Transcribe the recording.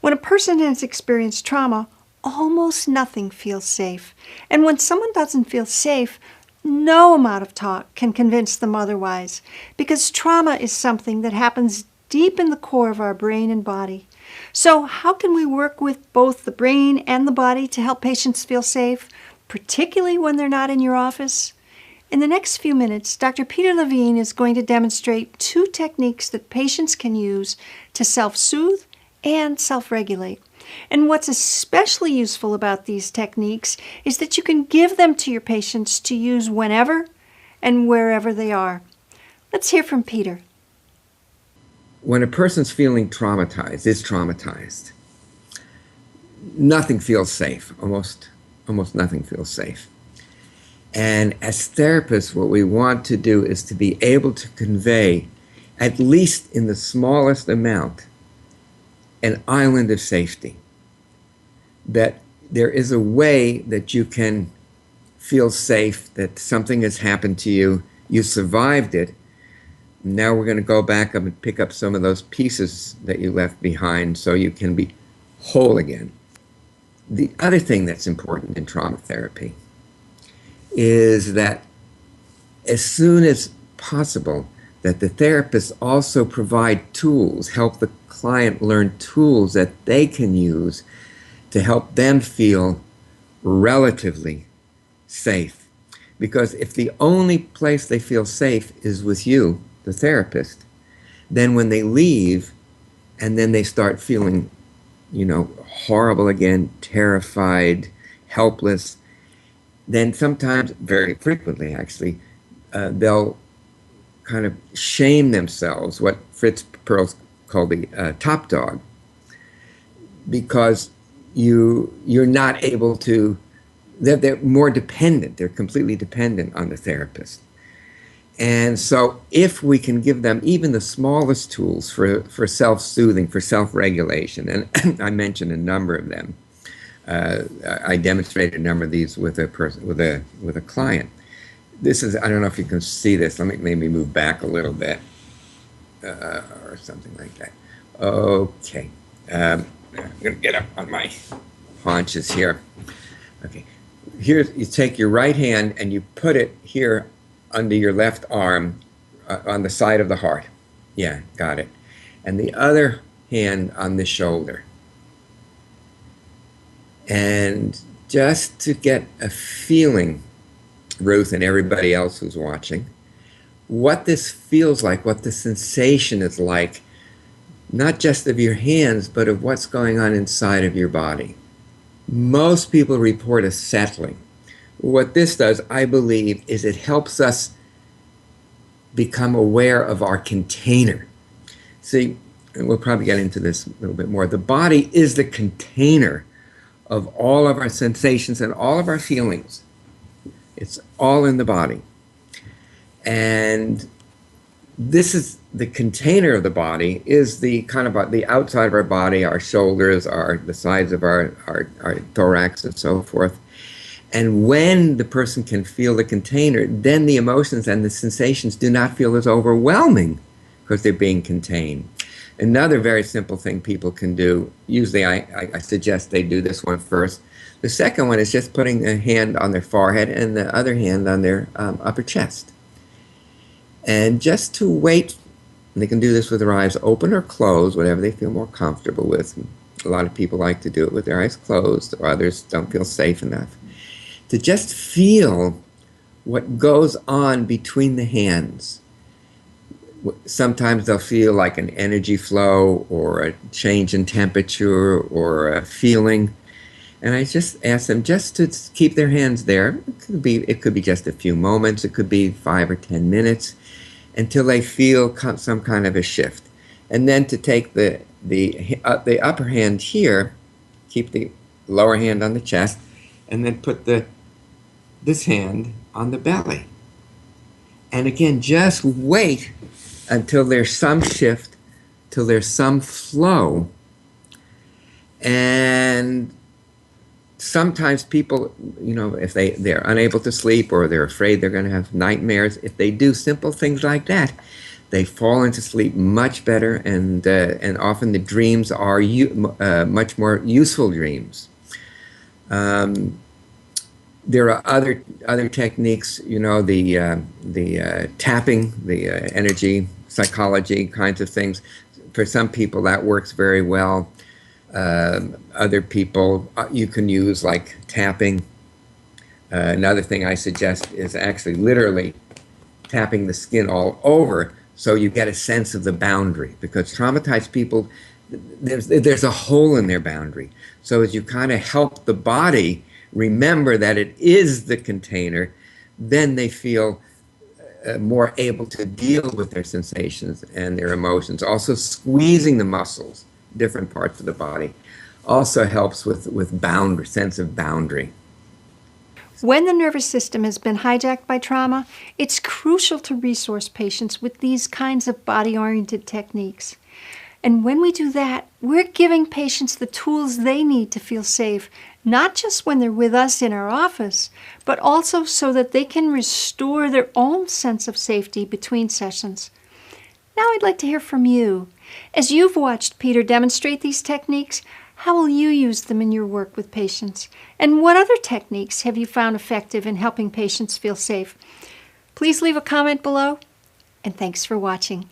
When a person has experienced trauma, almost nothing feels safe. And when someone doesn't feel safe, no amount of talk can convince them otherwise, because trauma is something that happens deep in the core of our brain and body. So how can we work with both the brain and the body to help patients feel safe, particularly when they're not in your office? In the next few minutes, Dr. Peter Levine is going to demonstrate 2 techniques that patients can use to self-soothe and self-regulate. And what's especially useful about these techniques is that you can give them to your patients to use whenever and wherever they are. Let's hear from Peter. When a person's feeling traumatized, is traumatized, nothing feels safe. Almost nothing feels safe. And as therapists, what we want to do is to be able to convey, at least in the smallest amount, an island of safety. That there is a way that you can feel safe, that something has happened to you, you survived it. Now we're going to go back up and pick up some of those pieces that you left behind so you can be whole again. The other thing that's important in trauma therapy is that as soon as possible, that the therapists also provide tools, help the client learn tools that they can use to help them feel relatively safe. Because if the only place they feel safe is with you, the therapist, then when they leave and then they start feeling, horrible again, terrified, helpless, then sometimes, very frequently actually, they'll kind of shame themselves, what Fritz Perls called the top dog, because you're not able to, they're more dependent, they're completely dependent on the therapist. And so if we can give them even the smallest tools for self-soothing, for self-regulation, and I mentioned a number of them, I demonstrated a number of these with a person, with a client. This is, I don't know if you can see this. Let me maybe move back a little bit, or something like that. Okay, I'm gonna get up on my haunches here. Okay, here you take your right hand and you put it here under your left arm, on the side of the heart. Yeah, got it. And the other hand on the shoulder. And just to get a feeling, Ruth and everybody else who's watching, what this feels like, what the sensation is like, not just of your hands, but of what's going on inside of your body. Most people report a settling. What this does, I believe, is it helps us become aware of our container. See, and we'll probably get into this a little bit more, the body is the container of all of our sensations and all of our feelings. It's all in the body. And this is the container of the body, is the kind of the outside of our body, our shoulders, the sides of our thorax and so forth. And when the person can feel the container, then the emotions and the sensations do not feel as overwhelming because they're being contained. Another very simple thing people can do, usually I suggest they do this one first. The second one is just putting a hand on their forehead and the other hand on their upper chest. And just to wait, and they can do this with their eyes open or closed, whatever they feel more comfortable with. A lot of people like to do it with their eyes closed, or others don't feel safe enough. To just feel what goes on between the hands. Sometimes they'll feel like an energy flow or a change in temperature or a feeling. And I just ask them just to keep their hands there. It could be just a few moments. It could be 5 or 10 minutes until they feel some kind of a shift. And then to take the upper hand here, keep the lower hand on the chest, and then put this hand on the belly. And again, just wait until there's some shift, till there's some flow. And sometimes people, if they're unable to sleep or they're afraid they're going to have nightmares, if they do simple things like that, They fall into sleep much better, and often the dreams are much more useful dreams. Um, there are other techniques, the tapping, the energy psychology kinds of things. For some people, that works very well. Other people, you can use like tapping. Another thing I suggest is actually literally tapping the skin all over so you get a sense of the boundary, because traumatized people, there's a hole in their boundary. So as you kind of help the body remember that it is the container, then they feel more able to deal with their sensations and their emotions. Also, squeezing the muscles, different parts of the body, also helps with boundary, sense of boundary. When the nervous system has been hijacked by trauma, it's crucial to resource patients with these kinds of body-oriented techniques. And when we do that, we're giving patients the tools they need to feel safe, not just when they're with us in our office, but also so that they can restore their own sense of safety between sessions. Now I'd like to hear from you. As you've watched Peter demonstrate these techniques, how will you use them in your work with patients? And what other techniques have you found effective in helping patients feel safe? Please leave a comment below, and thanks for watching.